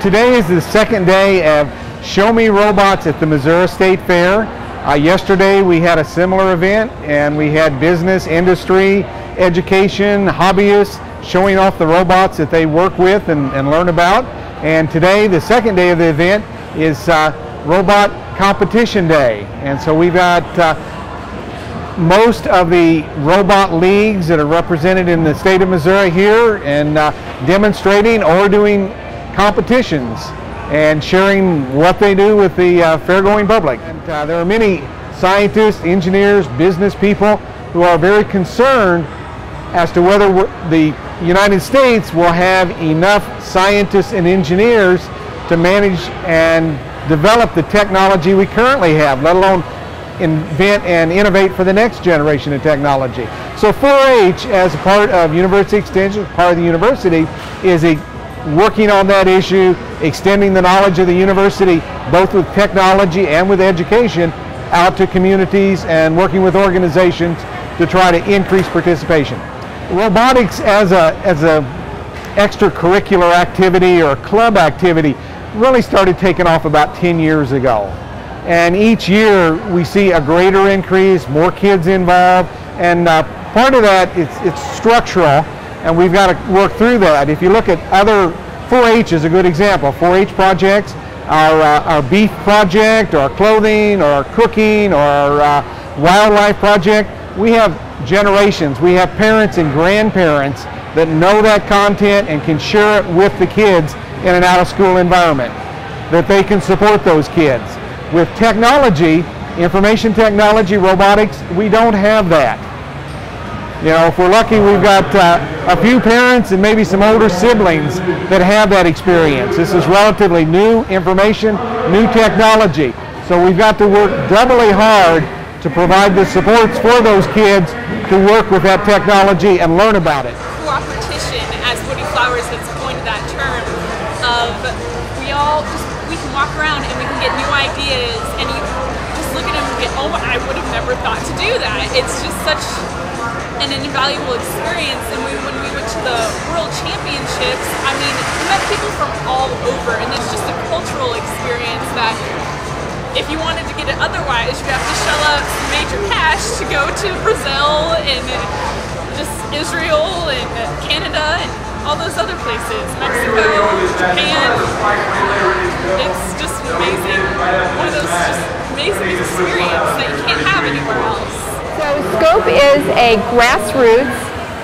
Today is the second day of Show Me Robots at the Missouri State Fair. Yesterday we had a similar event, and we had business, industry, education, hobbyists showing off the robots that they work with and learn about. And today, the second day of the event, is Robot Competition Day. And so we've got most of the robot leagues that are represented in the state of Missouri here and demonstrating or doing competitions and sharing what they do with the fair-going public. And there are many scientists, engineers, business people who are very concerned as to whether the United States will have enough scientists and engineers to manage and develop the technology we currently have, let alone invent and innovate for the next generation of technology. So 4-H, as a part of University Extension, part of the university, is working on that issue, extending the knowledge of the university, both with technology and with education, out to communities and working with organizations to try to increase participation. Robotics as a extracurricular activity or club activity really started taking off about 10 years ago. And each year we see a greater increase, more kids involved, and part of that it's structural, and we've got to work through that. If you look at other, 4-H is a good example. 4-H projects, our beef project, or our clothing, or our cooking, or our wildlife project, we have generations. We have parents and grandparents that know that content and can share it with the kids in an out-of-school environment, that they can support those kids. With technology, information technology, robotics, we don't have that. You know, if we're lucky, we've got a few parents and maybe some older siblings that have that experience. This is relatively new information, new technology. So we've got to work doubly hard to provide the supports for those kids to work with that technology and learn about it. Cooperation, as Woody Flowers has coined that term, of we can walk around and we can get new ideas, and you just look at them and get, oh, I would have never thought to do that. It's just such an invaluable experience. And when we went to the World Championships, I mean, we met people from all over, and it's just a cultural experience that if you wanted to get it otherwise, you have to shell out some major cash to go to Brazil and just Israel and Canada and all those other places, Mexico, Japan. It's just amazing. One of those just amazing experiences that you can't have anywhere else. So SCOPE is a grassroots,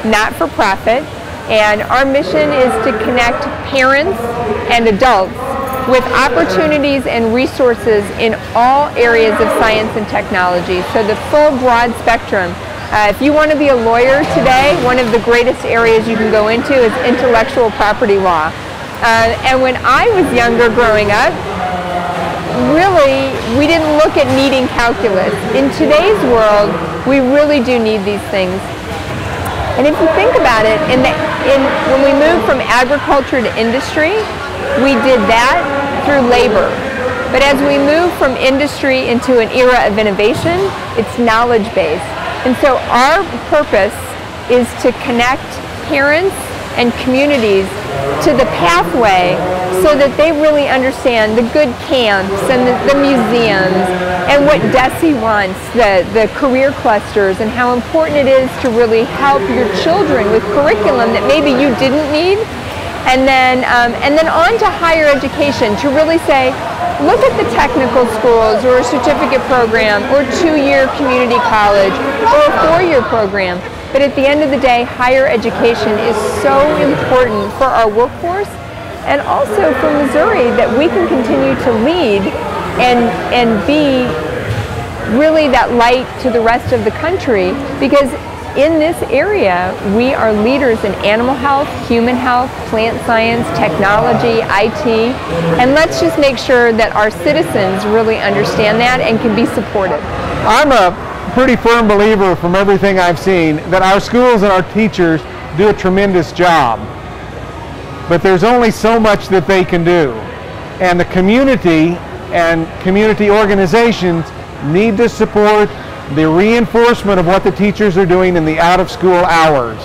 not-for-profit, and our mission is to connect parents and adults with opportunities and resources in all areas of science and technology. So the full broad spectrum. If you want to be a lawyer today, one of the greatest areas you can go into is intellectual property law. And when I was younger growing up, really, we didn't look at needing calculus. In today's world, we really do need these things. And if you think about it, when we moved from agriculture to industry, we did that through labor. But as we move from industry into an era of innovation, it's knowledge-based. And so our purpose is to connect parents and communities to the pathway so that they really understand the good camps and the museums and what DESE wants, the career clusters, and how important it is to really help your children with curriculum that maybe you didn't need. And then on to higher education, to really say, look at the technical schools or a certificate program or 2-year community college or a 4-year program. But at the end of the day, higher education is so important for our workforce and also for Missouri, that we can continue to lead and be really that light to the rest of the country, because in this area, we are leaders in animal health, human health, plant science, technology, IT, and let's just make sure that our citizens really understand that and can be supported. I'm a pretty firm believer, from everything I've seen, that our schools and our teachers do a tremendous job. But there's only so much that they can do. And the community and community organizations need to support the reinforcement of what the teachers are doing in the out-of-school hours.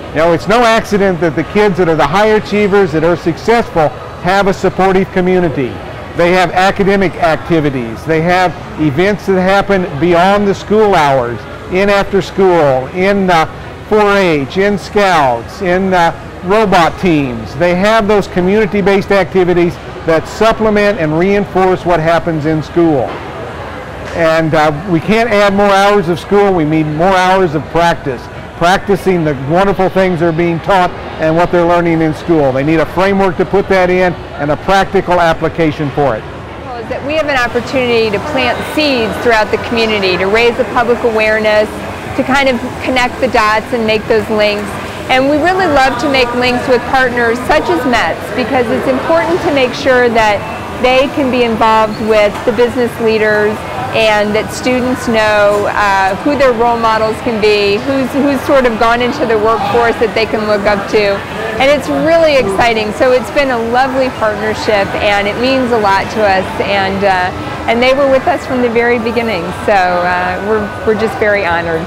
You know, it's no accident that the kids that are the high achievers, that are successful, have a supportive community. They have academic activities. They have events that happen beyond the school hours, in after school, in 4-H, in Scouts, in robot teams. They have those community-based activities that supplement and reinforce what happens in school. And we can't add more hours of school, we need more hours of practice. Practicing the wonderful things they're being taught and what they're learning in school. They need a framework to put that in and a practical application for it. Is that we have an opportunity to plant seeds throughout the community, to raise the public awareness, to kind of connect the dots and make those links. And we really love to make links with partners such as METS, because it's important to make sure that they can be involved with the business leaders, and that students know who their role models can be, who's sort of gone into the workforce that they can look up to. And it's really exciting. So it's been a lovely partnership, and it means a lot to us. And they were with us from the very beginning. So we're just very honored.